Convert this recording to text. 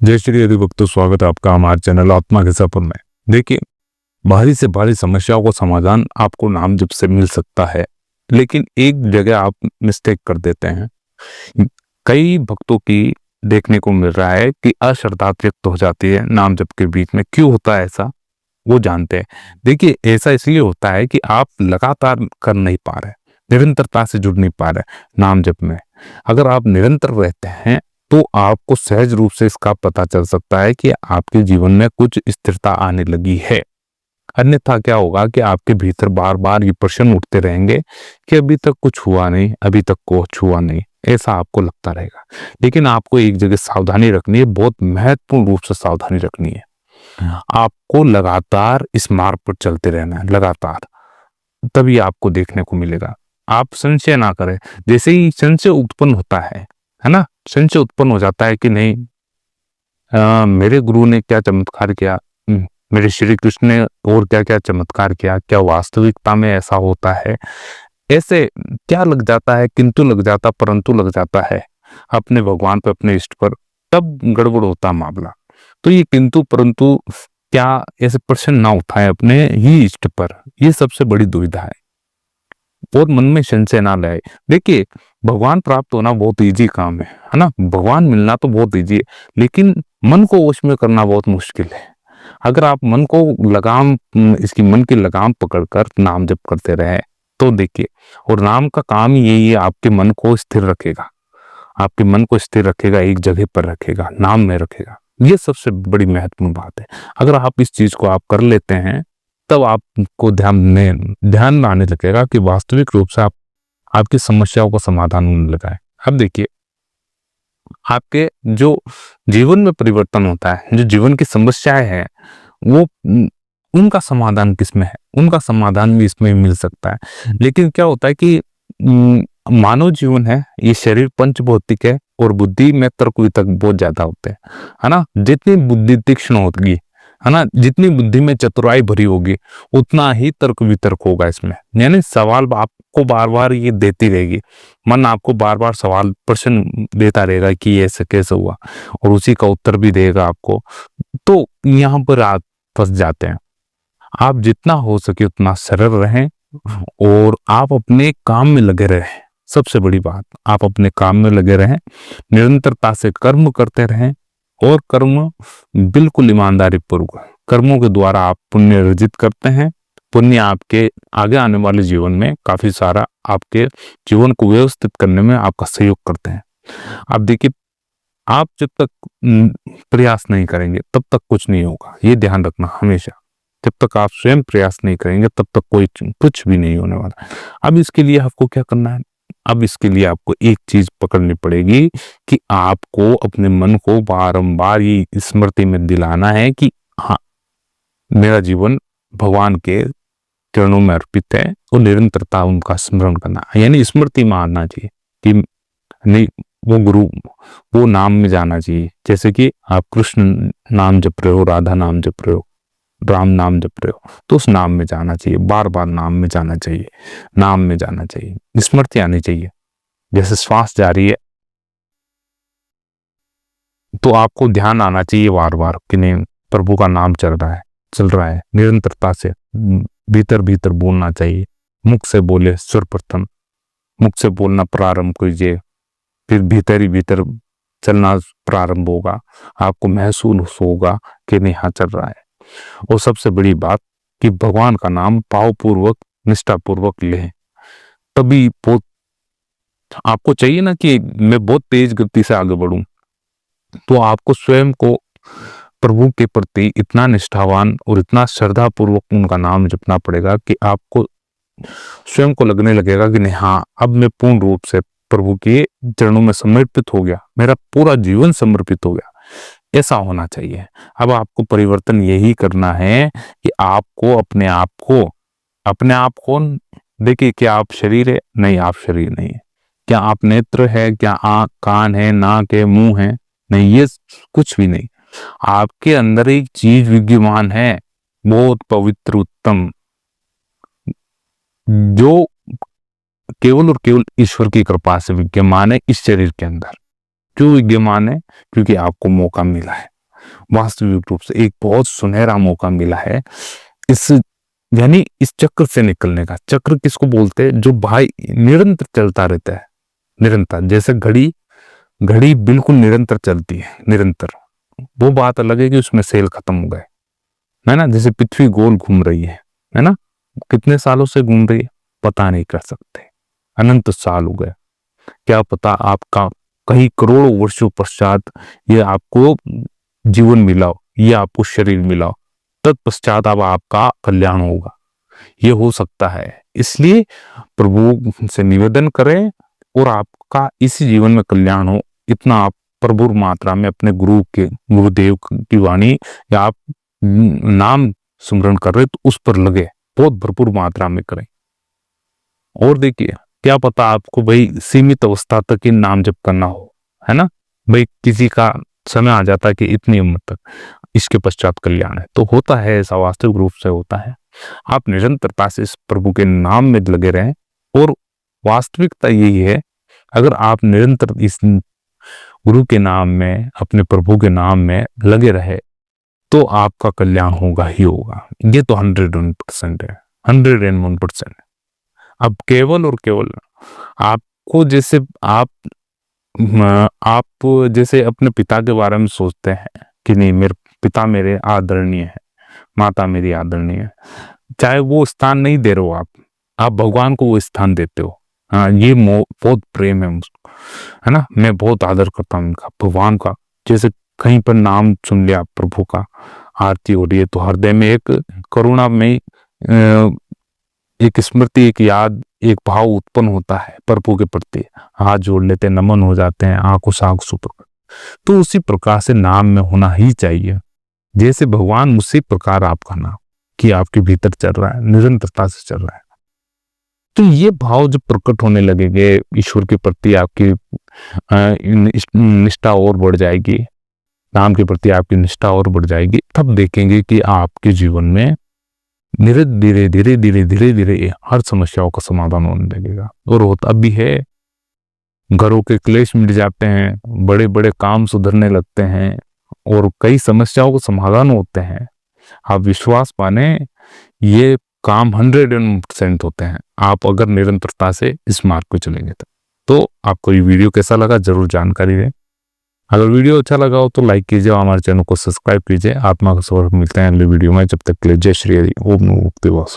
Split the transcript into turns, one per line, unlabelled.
जय श्री हरि भक्तों, स्वागत है आपका हमारे चैनल आत्मा के सफर में। देखिए, भारी से भारी समस्याओं का समाधान आपको नाम जप से मिल सकता है, लेकिन एक जगह आप मिस्टेक कर देते हैं। कई भक्तों की देखने को मिल रहा है कि अश्रद्धा व्यक्त हो जाती है नाम जप के बीच में। क्यों होता है ऐसा, वो जानते हैं। देखिए, ऐसा इसलिए होता है कि आप लगातार कर नहीं पा रहे, निरंतरता से जुड़ नहीं पा रहे नाम जप में। अगर आप निरंतर रहते हैं तो आपको सहज रूप से इसका पता चल सकता है कि आपके जीवन में कुछ स्थिरता आने लगी है। अन्यथा क्या होगा कि आपके भीतर बार बार ये प्रश्न उठते रहेंगे कि अभी तक कुछ हुआ नहीं, अभी तक कुछ हुआ नहीं, ऐसा आपको लगता रहेगा। लेकिन आपको एक जगह सावधानी रखनी है, बहुत महत्वपूर्ण रूप से सावधानी रखनी है। आपको लगातार इस मार्ग पर चलते रहना है, लगातार, तभी आपको देखने को मिलेगा। आप संशय ना करें। जैसे ही संशय उत्पन्न होता है ना, संशय उत्पन्न हो जाता है कि नहीं, मेरे गुरु ने क्या चमत्कार किया, मेरे श्री कृष्ण ने और क्या क्या चमत्कार किया, क्या वास्तविकता में ऐसा होता है, ऐसे क्या लग जाता है, किंतु लग जाता, परंतु लग जाता है अपने भगवान पर, अपने इष्ट पर, तब गड़बड़ होता मामला। तो ये किंतु परंतु क्या ऐसे प्रश्न ना उठाए अपने ही इष्ट पर, ये सबसे बड़ी दुविधा है। और मन में संशय ना लाए। देखिए, भगवान प्राप्त होना बहुत इजी काम है ना, भगवान मिलना तो बहुत इजी है, लेकिन मन को वश में करना बहुत मुश्किल है। अगर आप मन को लगाम, इसकी मन की लगाम पकड़कर नाम जप करते रहे तो देखिए, और नाम का काम ही यही है, आपके मन को स्थिर रखेगा, आपके मन को स्थिर रखेगा, एक जगह पर रखेगा, नाम में रखेगा। ये सबसे बड़ी महत्वपूर्ण बात है। अगर आप इस चीज को आप कर लेते हैं, तब आपको ध्यान में आने लगेगा कि वास्तविक रूप से आपकी समस्याओं का समाधान होने लगा है। अब देखिए, आपके जो जीवन में परिवर्तन होता है, जो जीवन की समस्याएं हैं, वो उनका समाधान किसमें है, उनका समाधान भी इसमें मिल सकता है। लेकिन क्या होता है कि मानव जीवन है, ये शरीर पंच भौतिक है और बुद्धि में तर्क वितर्क बहुत ज्यादा होते हैं, है ना। जितनी बुद्धि तीक्ष्ण होगी, है ना, जितनी बुद्धि में चतुराई भरी होगी, उतना ही तर्क वितर्क होगा इसमें। यानी सवाल आपको बार बार ये देती रहेगी, मन आपको बार बार सवाल प्रश्न देता रहेगा कि ये ऐसे कैसे हुआ, और उसी का उत्तर भी देगा आपको। तो यहाँ पर आप फंस जाते हैं। आप जितना हो सके उतना सरल रहें और आप अपने काम में लगे रहें। सबसे बड़ी बात, आप अपने काम में लगे रहें, निरंतरता से कर्म करते रहें, और कर्म बिल्कुल ईमानदारी पूर्वक, कर्मों के द्वारा आप पुण्य अर्जित करते हैं। पुण्य आपके आगे आने वाले जीवन में काफी सारा आपके जीवन को व्यवस्थित करने में आपका सहयोग करते हैं। आप देखिए, आप जब तक प्रयास नहीं करेंगे तब तक कुछ नहीं होगा, ये ध्यान रखना हमेशा। जब तक आप स्वयं प्रयास नहीं करेंगे तब तक कोई कुछ भी नहीं होने वाला। अब इसके लिए आपको क्या करना है, अब इसके लिए आपको एक चीज पकड़नी पड़ेगी कि आपको अपने मन को बारंबार ये स्मृति में दिलाना है कि हाँ, मेरा जीवन भगवान के चरणों में अर्पित है, और निरंतरता उनका स्मरण करना, यानी स्मृति में आना चाहिए कि नहीं, वो गुरु, वो नाम में जाना चाहिए। जैसे कि आप कृष्ण नाम जप रहे हो, राधा नाम जप रहे हो, राम नाम जप रहे हो, तो उस नाम में जाना चाहिए, बार बार नाम में जाना चाहिए, नाम में जाना चाहिए, स्मृति आनी चाहिए। जैसे श्वास जा रही है तो आपको ध्यान आना चाहिए बार बार कि नहीं, प्रभु का नाम चल रहा है, निरंतरता से भीतर भीतर बोलना चाहिए। मुख से बोले सर्वप्रथम, मुख से बोलना प्रारंभ कीजिए, फिर भीतर ही भीतर चलना प्रारंभ होगा, आपको महसूस होगा कि नहीं, हाँ चल रहा है। और सबसे बड़ी बात कि भगवान का नाम भावपूर्वक, निष्ठापूर्वक लें, तभी बहुत आपको चाहिए ना कि मैं बहुत तेज गति से आगे बढ़ूं, तो आपको स्वयं को प्रभु के प्रति इतना निष्ठावान और इतना श्रद्धा पूर्वक उनका नाम जपना पड़ेगा कि आपको स्वयं को लगने लगेगा कि नहीं, हाँ, अब मैं पूर्ण रूप से प्रभु के चरणों में समर्पित हो गया, मेरा पूरा जीवन समर्पित हो गया। ऐसा होना चाहिए। अब आपको परिवर्तन यही करना है कि आपको अपने आप को देखिए, क्या आप शरीर है? नहीं, आप शरीर नहीं है। क्या आप नेत्र है? क्या आंख, कान है, नाक है, मुंह है? नहीं, ये कुछ भी नहीं। आपके अंदर एक चीज विद्यमान है, बहुत पवित्र, उत्तम, जो केवल और केवल ईश्वर की कृपा से विद्यमान है इस शरीर के अंदर। क्यों ये माने? क्योंकि आपको मौका मिला है, वास्तविक रूप से एक बहुत सुनहरा मौका मिला है इस यानी इस चक्र से निकलने का। चक्र किसको बोलते हैं? जो भाई निरंतर चलता रहता है, निरंतर, जैसे घड़ी, घड़ी बिल्कुल निरंतर चलती है, निरंतर। वो बात अलग है कि उसमें सेल खत्म हो गए, है ना। जैसे पृथ्वी गोल घूम रही है ना, कितने सालों से घूम रही है पता नहीं कर सकते, अनंत साल हो गए, क्या पता आपका कई करोड़ों वर्षों पश्चात ये आपको जीवन मिला हो, ये आपको शरीर मिला हो, तत्पश्चात अब आपका कल्याण होगा, ये हो सकता है। इसलिए प्रभु से निवेदन करें और आपका इसी जीवन में कल्याण हो, इतना आप प्रभुर मात्रा में अपने गुरुदेव की वाणी या आप नाम सुमरण कर रहे तो उस पर लगे, बहुत भरपूर मात्रा में करें। और देखिए, क्या पता आपको भाई सीमित अवस्था तक ही नाम जप करना हो, है ना भाई, किसी का समय आ जाता है कि इतनी उम्र तक, इसके पश्चात कल्याण है, तो होता है ऐसा, वास्तविक रूप से होता है। आप निरंतरता से इस प्रभु के नाम में लगे रहें, और वास्तविकता यही है, अगर आप निरंतर इस गुरु के नाम में, अपने प्रभु के नाम में लगे रहे तो आपका कल्याण होगा ही होगा। ये तो 101% है, 101%। अब केवल और केवल आपको, जैसे आप जैसे अपने पिता के बारे में सोचते हैं कि नहीं, मेरे पिता मेरे आदरणीय है, माता मेरी आदरणीय है, चाहे वो स्थान नहीं दे रहे हो आप भगवान को वो स्थान देते हो। हाँ, ये बहुत प्रेम है मुझको, है ना, मैं बहुत आदर करता हूँ उनका, भगवान का। जैसे कहीं पर नाम सुन लिया प्रभु का, आरती हो रही है, तो हृदय में एक करुणा में एक स्मृति, एक याद, एक भाव उत्पन्न होता है प्रभु के प्रति, हाथ जोड़ लेते, नमन हो जाते हैं, आंखों से आंखों पर। तो उसी प्रकार से नाम में होना ही चाहिए, जैसे भगवान उसी प्रकार आपका नाम कि आपके भीतर चल रहा है, निरंतरता से चल रहा है। तो ये भाव जब प्रकट होने लगेंगे ईश्वर के प्रति, आपकी निष्ठा और बढ़ जाएगी, नाम के प्रति आपकी निष्ठा और बढ़ जाएगी, तब देखेंगे कि आपके जीवन में धीरे धीरे धीरे धीरे धीरे धीरे हर समस्याओं का समाधान होने लगेगा। और होता भी है, घरों के क्लेश मिट जाते हैं, बड़े बड़े काम सुधरने लगते हैं, और कई समस्याओं को समाधान होते हैं। आप विश्वास माने, ये काम 100% होते हैं, आप अगर निरंतरता से इस मार्ग पे चलेंगे। तो आपको ये वीडियो कैसा लगा जरूर जानकारी दें। अगर वीडियो अच्छा लगा हो तो लाइक कीजिए और हमारे चैनल को सब्सक्राइब कीजिए। आत्मा का स्वर मिलते हैं अगले वीडियो में, जब तक के लिए जय श्री हरि, ओम नमो भगवते वासुदेवाय।